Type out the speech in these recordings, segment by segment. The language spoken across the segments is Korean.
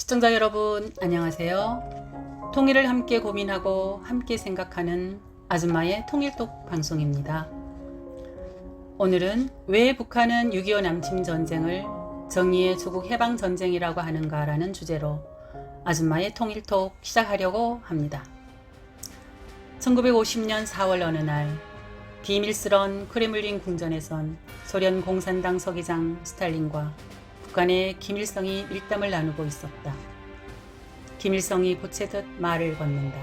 시청자 여러분 안녕하세요. 통일을 함께 고민하고 함께 생각하는 아줌마의 통일톡 방송입니다. 오늘은 왜 북한은 6.25 남침 전쟁을 정의의 조국 해방 전쟁이라고 하는가 라는 주제로 아줌마의 통일톡 시작하려고 합니다. 1950년 4월 어느 날 비밀스런 크레물린 궁전에선 소련 공산당 서기장 스탈린과 북한의 김일성이 밀담을 나누고 있었다. 김일성이 보채듯 말을 건넨다.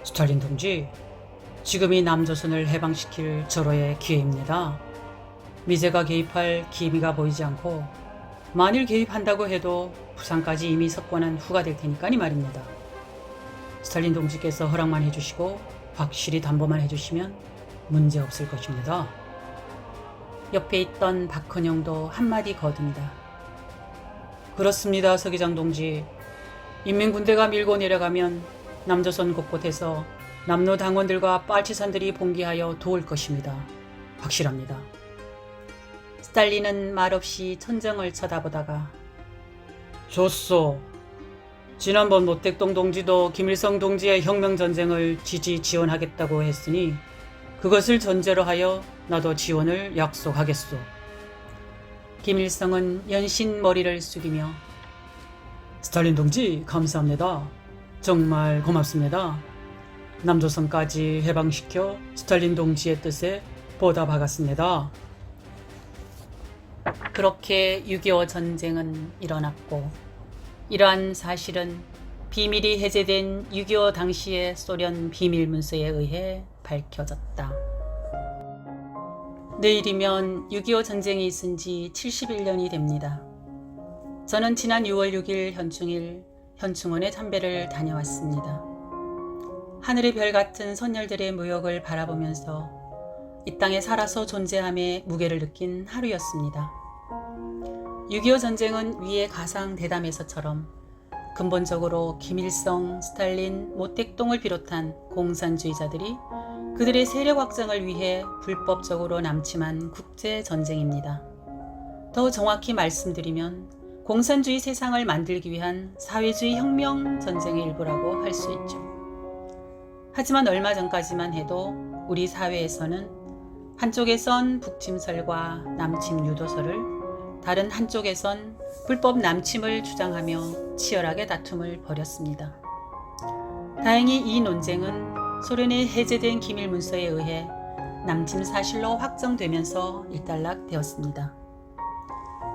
스탈린 동지, 지금이 남조선을 해방시킬 절호의 기회입니다. 미제가 개입할 기미가 보이지 않고 만일 개입한다고 해도 부산까지 이미 석권한 후가 될 테니까니 말입니다. 스탈린 동지께서 허락만 해주시고 확실히 담보만 해주시면 문제없을 것입니다. 옆에 있던 박헌영도 한마디 거둔다. 그렇습니다, 서기장 동지. 인민군대가 밀고 내려가면 남조선 곳곳에서 남로 당원들과 빨치산들이 봉기하여 도울 것입니다. 확실합니다. 스탈린은 말없이 천정을 쳐다보다가 좋소. 지난번 모택동 동지도 김일성 동지의 혁명전쟁을 지원하겠다고 했으니 그것을 전제로 하여 나도 지원을 약속하겠소. 김일성은 연신 머리를 숙이며 스탈린 동지 감사합니다. 정말 고맙습니다. 남조선까지 해방시켜 스탈린 동지의 뜻에 보답하겠습니다. 그렇게 6.25 전쟁은 일어났고 이러한 사실은 비밀이 해제된 6.25 당시의 소련 비밀문서에 의해 밝혀졌다. 내일이면 6.25 전쟁이 있은 지 71년이 됩니다. 저는 지난 6월 6일 현충일 현충원에 참배를 다녀왔습니다. 하늘의 별 같은 선열들의 무역을 바라보면서 이 땅에 살아서 존재함의 무게를 느낀 하루였습니다. 6.25 전쟁은 위의 가상 대담에서처럼 근본적으로 김일성, 스탈린, 모택동을 비롯한 공산주의자들이 그들의 세력 확장을 위해 불법적으로 남침한 국제전쟁입니다. 더 정확히 말씀드리면 공산주의 세상을 만들기 위한 사회주의 혁명 전쟁의 일부라고 할 수 있죠. 하지만 얼마 전까지만 해도 우리 사회에서는 한쪽에선 북침설과 남침 유도설을, 다른 한쪽에선 불법 남침을 주장하며 치열하게 다툼을 벌였습니다. 다행히 이 논쟁은 소련의 해제된 기밀문서에 의해 남침 사실로 확정되면서 일단락되었습니다.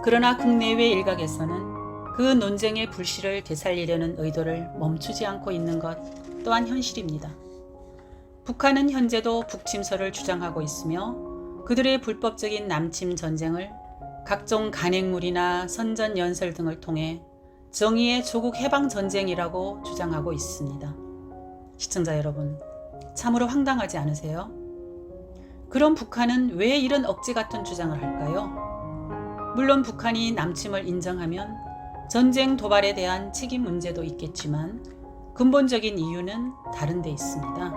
그러나 국내외 일각에서는 그 논쟁의 불씨를 되살리려는 의도를 멈추지 않고 있는 것 또한 현실입니다. 북한은 현재도 북침설을 주장하고 있으며 그들의 불법적인 남침 전쟁을 각종 간행물이나 선전연설 등을 통해 정의의 조국 해방 전쟁이라고 주장하고 있습니다. 시청자 여러분, 참으로 황당하지 않으세요? 그럼 북한은 왜 이런 억지 같은 주장을 할까요? 물론 북한이 남침을 인정하면 전쟁 도발에 대한 책임 문제도 있겠지만 근본적인 이유는 다른 데 있습니다.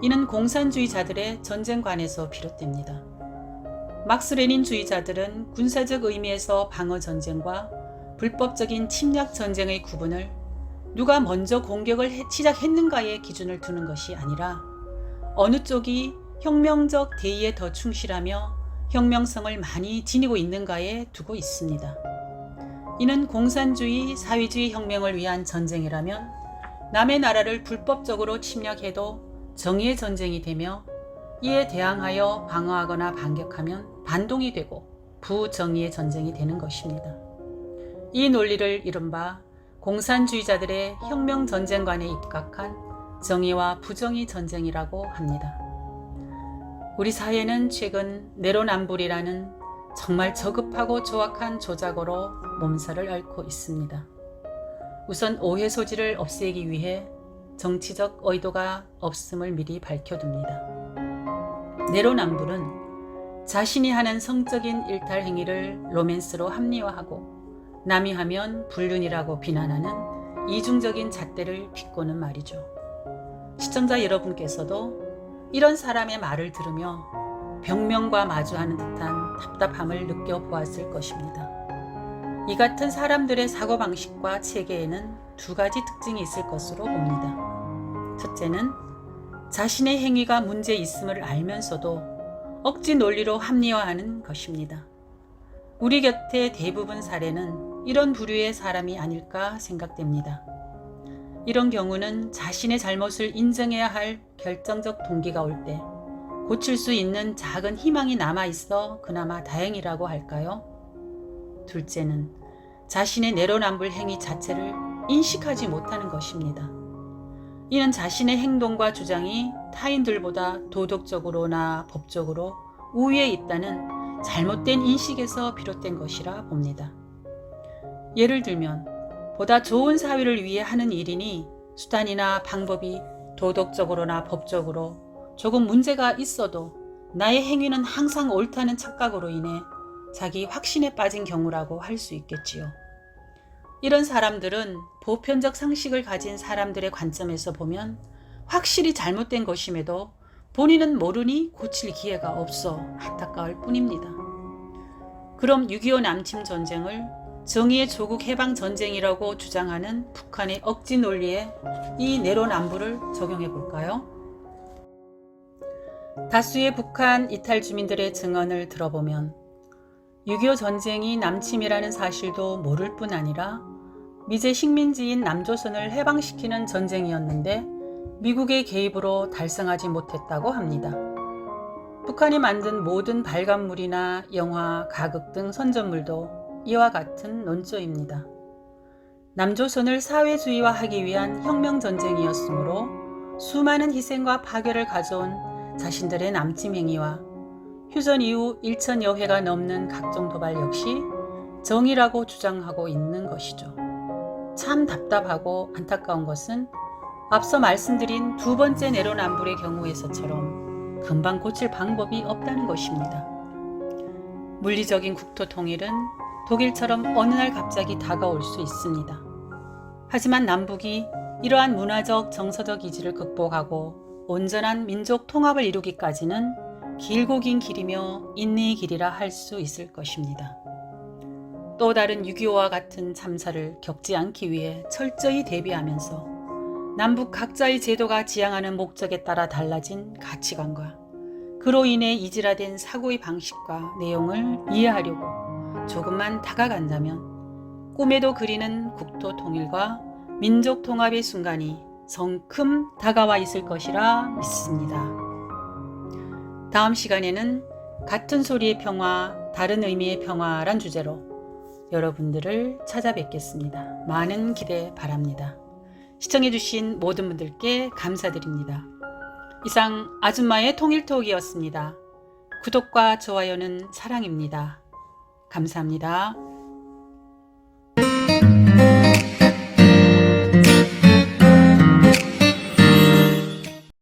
이는 공산주의자들의 전쟁관에서 비롯됩니다. 막스 레닌주의자들은 군사적 의미에서 방어전쟁과 불법적인 침략전쟁의 구분을 누가 먼저 공격을 시작했는가의 기준을 두는 것이 아니라 어느 쪽이 혁명적 대의에 더 충실하며 혁명성을 많이 지니고 있는가에 두고 있습니다. 이는 공산주의, 사회주의 혁명을 위한 전쟁이라면 남의 나라를 불법적으로 침략해도 정의의 전쟁이 되며 이에 대항하여 방어하거나 반격하면 반동이 되고 부정의의 전쟁이 되는 것입니다. 이 논리를 이른바 공산주의자들의 혁명 전쟁관에 입각한 정의와 부정의 전쟁이라고 합니다. 우리 사회는 최근 내로남불이라는 정말 저급하고 조악한 조작으로 몸살을 앓고 있습니다. 우선 오해 소지를 없애기 위해 정치적 의도가 없음을 미리 밝혀둡니다. 내로남불은 자신이 하는 성적인 일탈 행위를 로맨스로 합리화하고 남이 하면 불륜이라고 비난하는 이중적인 잣대를 비꼬는 말이죠. 시청자 여러분께서도 이런 사람의 말을 들으며 병명과 마주하는 듯한 답답함을 느껴보았을 것입니다. 이 같은 사람들의 사고방식과 체계에는 두 가지 특징이 있을 것으로 봅니다. 첫째는 자신의 행위가 문제 있음을 알면서도 억지 논리로 합리화하는 것입니다. 우리 곁의 대부분 사례는 이런 부류의 사람이 아닐까 생각됩니다. 이런 경우는 자신의 잘못을 인정해야 할 결정적 동기가 올 때 고칠 수 있는 작은 희망이 남아있어 그나마 다행이라고 할까요? 둘째는 자신의 내로남불 행위 자체를 인식하지 못하는 것입니다. 이는 자신의 행동과 주장이 타인들보다 도덕적으로나 법적으로 우위에 있다는 잘못된 인식에서 비롯된 것이라 봅니다. 예를 들면 보다 좋은 사회를 위해 하는 일이니 수단이나 방법이 도덕적으로나 법적으로 조금 문제가 있어도 나의 행위는 항상 옳다는 착각으로 인해 자기 확신에 빠진 경우라고 할 수 있겠지요. 이런 사람들은 보편적 상식을 가진 사람들의 관점에서 보면 확실히 잘못된 것임에도 본인은 모르니 고칠 기회가 없어 안타까울 뿐입니다. 그럼 6.25 남침 전쟁을 정의의 조국 해방 전쟁이라고 주장하는 북한의 억지 논리에 이 내로남불을 적용해 볼까요? 다수의 북한 이탈 주민들의 증언을 들어보면 6.25 전쟁이 남침이라는 사실도 모를 뿐 아니라 미제 식민지인 남조선을 해방시키는 전쟁이었는데 미국의 개입으로 달성하지 못했다고 합니다. 북한이 만든 모든 발간물이나 영화, 가극 등 선전물도 이와 같은 논조입니다. 남조선을 사회주의화하기 위한 혁명전쟁이었으므로 수많은 희생과 파괴를 가져온 자신들의 남침 행위와 휴전 이후 1000여 회가 넘는 각종 도발 역시 정의라고 주장하고 있는 것이죠. 참 답답하고 안타까운 것은 앞서 말씀드린 두 번째 내로남불의 경우에서처럼 금방 고칠 방법이 없다는 것입니다. 물리적인 국토 통일은 독일처럼 어느 날 갑자기 다가올 수 있습니다. 하지만 남북이 이러한 문화적, 정서적 이지를 극복하고 온전한 민족 통합을 이루기까지는 길고 긴 길이며 인내의 길이라 할 수 있을 것입니다. 또 다른 6.25와 같은 참사를 겪지 않기 위해 철저히 대비하면서 남북 각자의 제도가 지향하는 목적에 따라 달라진 가치관과 그로 인해 이질화된 사고의 방식과 내용을 이해하려고 조금만 다가간다면 꿈에도 그리는 국토 통일과 민족 통합의 순간이 성큼 다가와 있을 것이라 믿습니다. 다음 시간에는 같은 소리의 평화, 다른 의미의 평화란 주제로 여러분들을 찾아뵙겠습니다. 많은 기대 바랍니다. 시청해주신 모든 분들께 감사드립니다. 이상 아줌마의 통일톡이었습니다. 구독과 좋아요는 사랑입니다. 감사합니다.